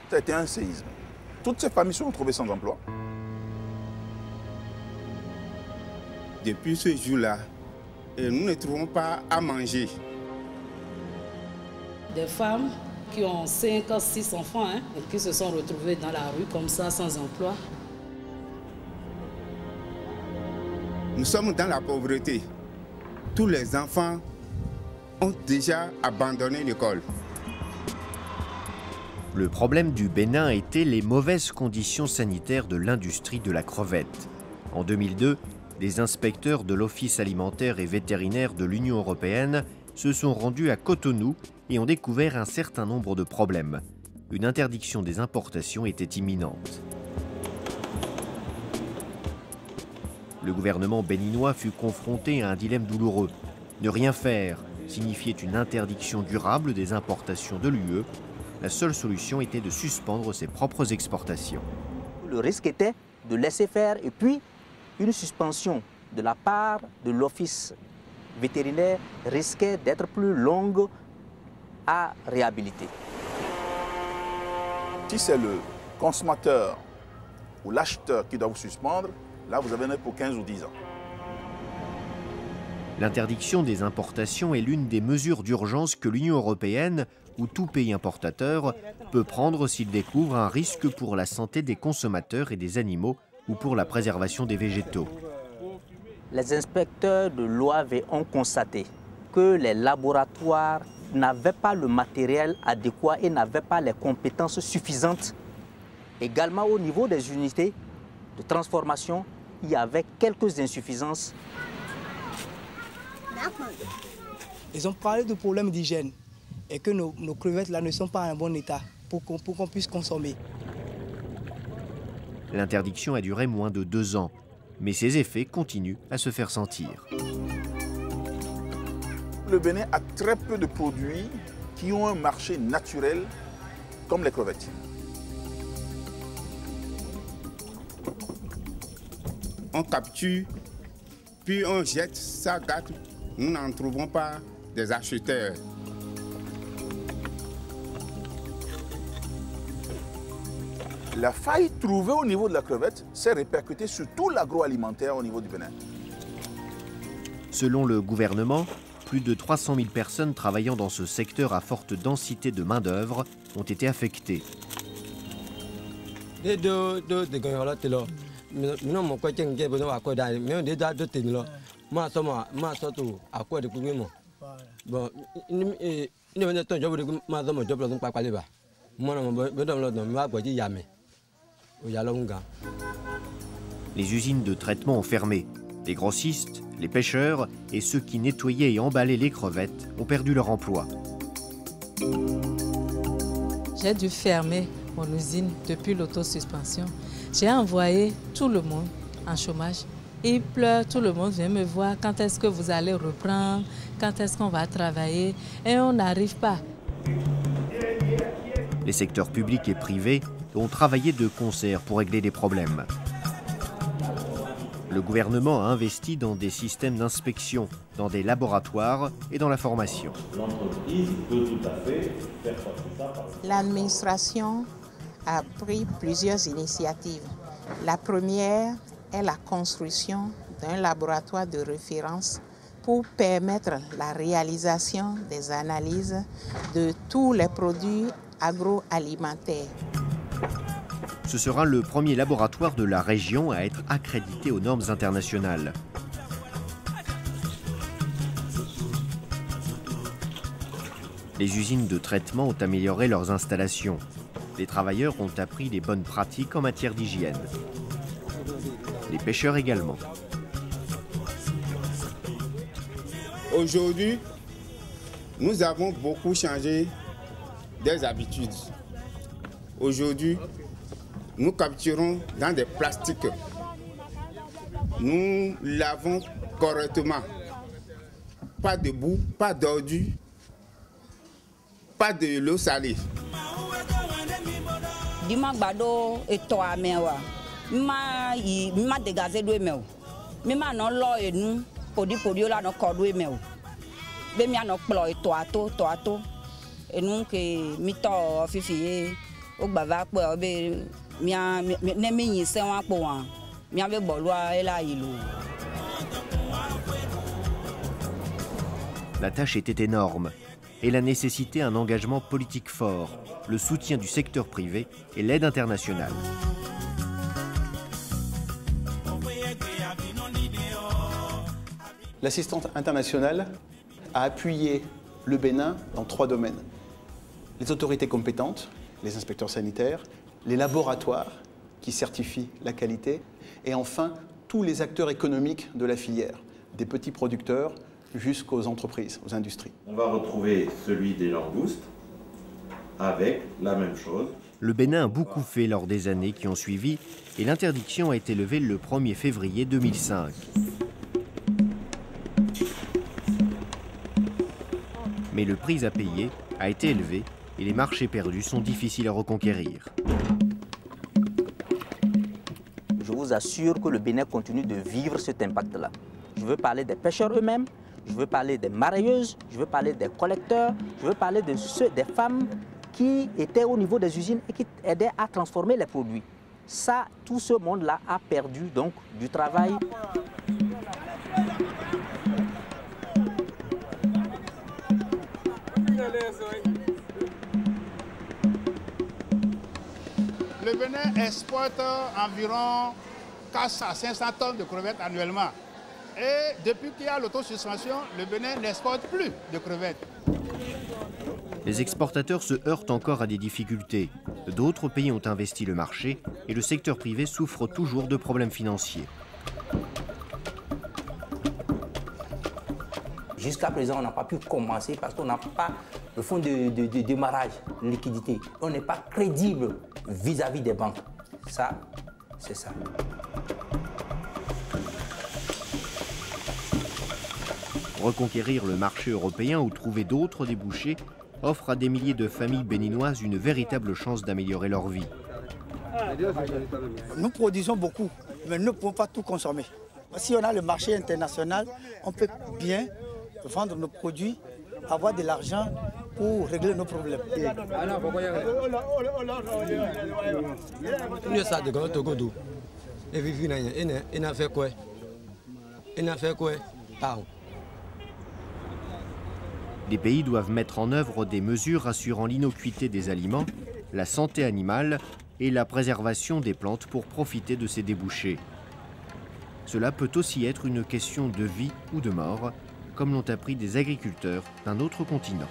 ça a été un séisme. Toutes ces familles se sont retrouvées sans emploi. Depuis ce jour-là, nous ne trouvons pas à manger. Des femmes qui ont 5 ou 6 enfants et qui se sont retrouvées dans la rue comme ça, sans emploi. Nous sommes dans la pauvreté. Tous les enfants ont déjà abandonné l'école. Le problème du Bénin était les mauvaises conditions sanitaires de l'industrie de la crevette. En 2002, des inspecteurs de l'Office alimentaire et vétérinaire de l'Union européenne se sont rendus à Cotonou et ont découvert un certain nombre de problèmes. Une interdiction des importations était imminente. Le gouvernement béninois fut confronté à un dilemme douloureux. Ne rien faire signifiait une interdiction durable des importations de l'UE. La seule solution était de suspendre ses propres exportations. Le risque était de laisser faire et puis une suspension de la part de l'office vétérinaire risquait d'être plus longue à réhabiliter. Si c'est le consommateur ou l'acheteur qui doit vous suspendre, là vous avez un pour 15 ou 10 ans. L'interdiction des importations est l'une des mesures d'urgence que l'Union européenne, ou tout pays importateur, peut prendre s'il découvre un risque pour la santé des consommateurs et des animaux ou pour la préservation des végétaux. Les inspecteurs de l'OAV ont constaté que les laboratoires n'avaient pas le matériel adéquat et n'avaient pas les compétences suffisantes. Également au niveau des unités de transformation, il y avait quelques insuffisances. Ils ont parlé de problèmes d'hygiène et que nos crevettes là ne sont pas en bon état pour qu'on puisse consommer. L'interdiction a duré moins de 2 ans, mais ses effets continuent à se faire sentir. Le Bénin a très peu de produits qui ont un marché naturel comme les crevettes. On capture, puis on jette, ça gâte. Nous n'en trouvons pas des acheteurs. La faille trouvée au niveau de la crevette s'est répercutée sur tout l'agroalimentaire au niveau du Bénin. Selon le gouvernement, plus de 300 000 personnes travaillant dans ce secteur à forte densité de main-d'œuvre ont été affectées. Les usines de traitement ont fermé. Les grossistes, les pêcheurs et ceux qui nettoyaient et emballaient les crevettes ont perdu leur emploi. J'ai dû fermer mon usine depuis l'autosuspension. J'ai envoyé tout le monde en chômage. Ils pleurent, tout le monde vient me voir. Quand est-ce que vous allez reprendre? Quand est-ce qu'on va travailler? Et on n'arrive pas. Les secteurs publics et privés ont travaillé de concert pour régler les problèmes. Le gouvernement a investi dans des systèmes d'inspection, dans des laboratoires et dans la formation. L'entreprise peut tout à fait faire passer ça. L'administration a pris plusieurs initiatives. La première est la construction d'un laboratoire de référence pour permettre la réalisation des analyses de tous les produits agroalimentaires. Ce sera le premier laboratoire de la région à être accrédité aux normes internationales. Les usines de traitement ont amélioré leurs installations. Les travailleurs ont appris les bonnes pratiques en matière d'hygiène. Les pêcheurs également. Aujourd'hui, nous avons beaucoup changé des habitudes. Aujourd'hui, nous capturons dans des plastiques. Nous lavons correctement. Pas de boue, pas d'ordures, pas de l'eau salée. Dimagbado eto amewa. Ma dégager do emeo. Mi ma no lo enu podi la no kodo emeo. Be mi ano kplo eto ato enu ke mi to fifi La tâche était énorme et la nécessitait un engagement politique fort, le soutien du secteur privé et l'aide internationale. L'assistance internationale a appuyé le Bénin dans 3 domaines. Les autorités compétentes, les inspecteurs sanitaires, les laboratoires qui certifient la qualité et enfin tous les acteurs économiques de la filière, des petits producteurs jusqu'aux entreprises, aux industries. On va retrouver celui des langoustes avec la même chose. Le Bénin a beaucoup fait lors des années qui ont suivi et l'interdiction a été levée le 1er février 2005. Mais le prix à payer a été élevé et les marchés perdus sont difficiles à reconquérir. Je vous assure que le Bénin continue de vivre cet impact-là. Je veux parler des pêcheurs eux-mêmes, je veux parler des marailleuses, je veux parler des collecteurs, je veux parler de des femmes qui étaient au niveau des usines et qui aidaient à transformer les produits. Ça, tout ce monde-là a perdu donc du travail. Le Bénin exporte environ 400 à 500 tonnes de crevettes annuellement. Et depuis qu'il y a l'autosuspension, le Bénin n'exporte plus de crevettes. Les exportateurs se heurtent encore à des difficultés. D'autres pays ont investi le marché et le secteur privé souffre toujours de problèmes financiers. Jusqu'à présent, on n'a pas pu commencer parce qu'on n'a pas le fonds de démarrage, liquidité. On n'est pas crédible vis-à-vis des banques. Ça, c'est ça. Reconquérir le marché européen ou trouver d'autres débouchés offre à des milliers de familles béninoises une véritable chance d'améliorer leur vie. Nous produisons beaucoup, mais nous ne pouvons pas tout consommer. Si on a le marché international, on peut bien vendre nos produits, avoir de l'argent pour régler nos problèmes. Les pays doivent mettre en œuvre des mesures assurant l'innocuité des aliments, la santé animale et la préservation des plantes pour profiter de ces débouchés. Cela peut aussi être une question de vie ou de mort, comme l'ont appris des agriculteurs d'un autre continent.